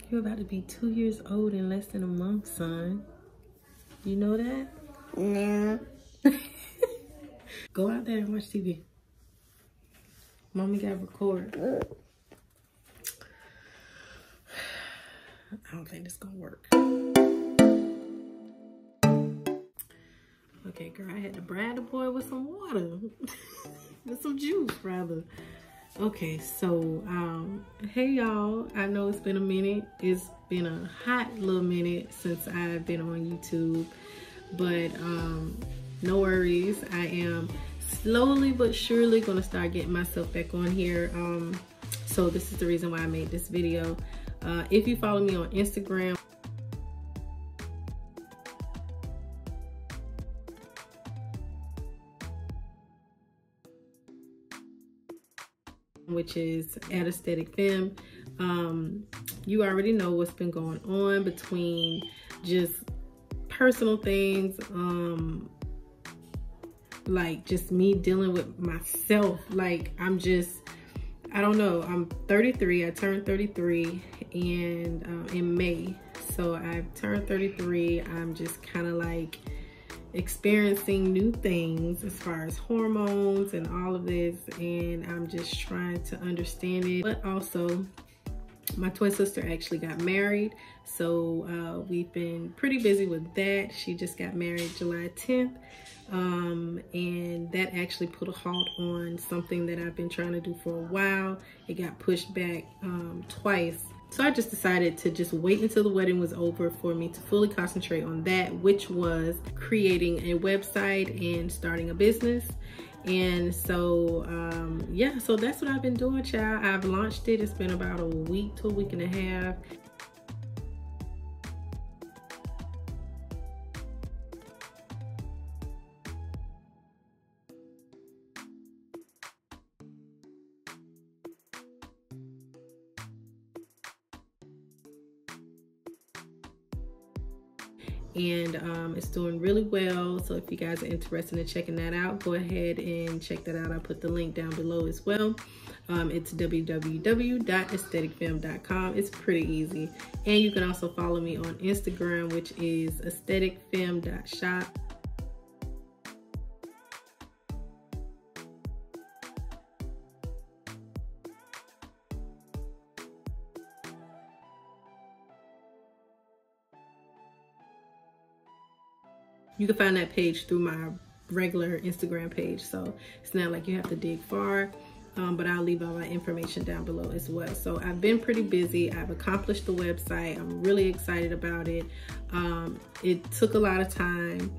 You're about to be 2 years old in less than a month, son. You know that? No. Go out there and watch TV. Mommy got to record. I don't think this gonna work. Okay, girl, I had to bribe the boy with some water. With some juice, rather. Okay, so, hey y'all. I know it's been a minute. It's been a hot little minute since I've been on YouTube. But, no worries. I am slowly but surely gonna start getting myself back on here. So this is the reason why I made this video. If you follow me on Instagram, which is at Aesthetic Femme, you already know what's been going on between just personal things, like just me dealing with myself. Like I don't know, I'm 33, I turned 33 and in May. So I've turned 33, I'm just kind of like experiencing new things as far as hormones and all of this, and I'm just trying to understand it. But also, my twin sister actually got married, so we've been pretty busy with that. She just got married July 10th, and that actually put a halt on something that I've been trying to do for a while. It got pushed back twice. So I just decided to just wait until the wedding was over for me to fully concentrate on that, which was creating a website and starting a business. And so, yeah, so that's what I've been doing, child. I've launched it. It's been about a week to a week and a half. And it's doing really well. So if you guys are interested in checking that out, go ahead and check that out. I'll put the link down below as well. It's www.aestheticfemme.com. It's pretty easy. And you can also follow me on Instagram, which is aestheticfemme.shop. You can find that page through my regular Instagram page, so it's not like you have to dig far, but I'll leave all my information down below as well. So I've been pretty busy. I've accomplished the website. I'm really excited about it. It took a lot of time,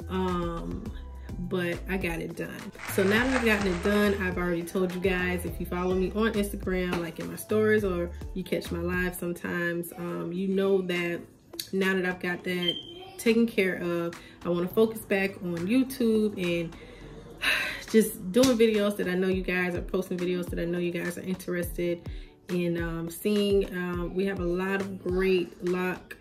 but I got it done. So now that I've gotten it done, I've already told you guys, if you follow me on Instagram, like in my stories, or you catch my live sometimes, you know that now that I've got that taken care of, I want to focus back on YouTube and just doing videos that I know you guys are posting, videos that I know you guys are interested in seeing. We have a lot of great lock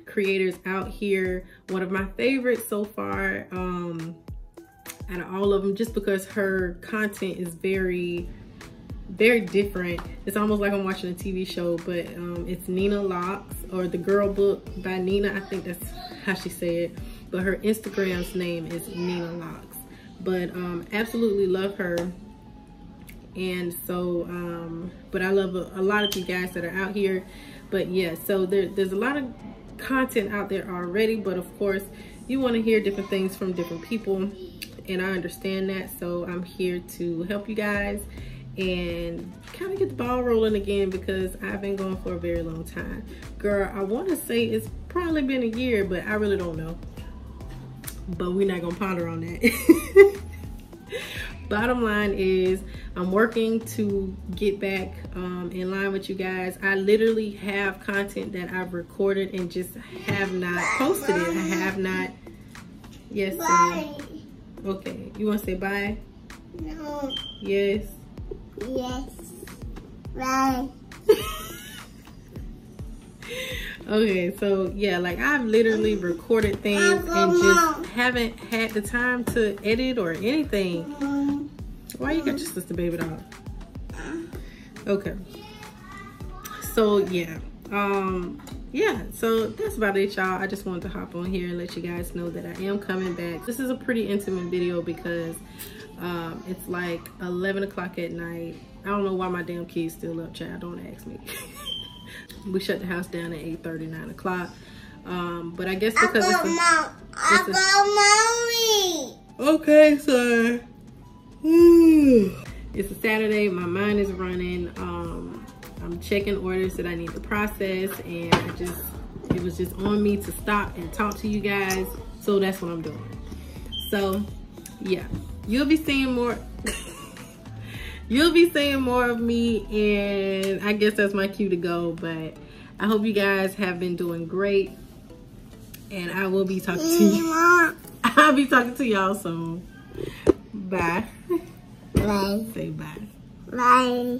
creators out here. One of my favorites so far, out of all of them, just because her content is very different. It's almost like I'm watching a TV show, but it's Nina Locks, or The Girl Book by Nina. I think that's how she said it, but her Instagram's name is Nina Locks. But absolutely love her. And so but I love a lot of you guys that are out here. But yeah, so there's a lot of content out there already, but of course you want to hear different things from different people, and I understand that. So I'm here to help you guys and kind of get the ball rolling again, because I've been going for a very long time. Girl, I want to say it's probably been a year, but I really don't know. But we're not gonna ponder on that. Bottom line is, I'm working to get back in line with you guys. I literally have content that I've recorded and just have not posted it. I have not. Yes, Bye. Okay, you want to say bye? No. Yes. Yes. Bye. Okay, so yeah, like I've literally recorded things and just haven't had the time to edit or anything. Why you got your sister baby doll? Okay. So yeah, yeah, so that's about it, y'all. I just wanted to hop on here and let you guys know that I am coming back. This is a pretty intimate video because it's like 11 o'clock at night. I don't know why my damn kid's still up, child. Don't ask me. We shut the house down at 8:30, 9 o'clock. But I guess because okay, so it's a Saturday. My mind is running. I'm checking orders that I need to process, and it was just on me to stop and talk to you guys. So that's what I'm doing. So yeah, you'll be seeing more. You'll be seeing more of me, and I guess that's my cue to go. But I hope you guys have been doing great, and I will be talking to you. I'll be talking to y'all soon. Bye. Bye. Say bye. Bye.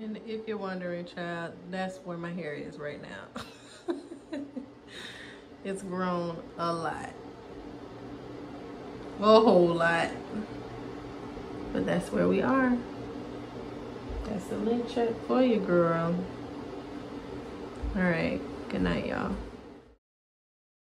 And if you're wondering, child, that's where my hair is right now. It's grown a lot. A whole lot. But that's where we are. That's the link check for you, girl. All right. Good night, y'all.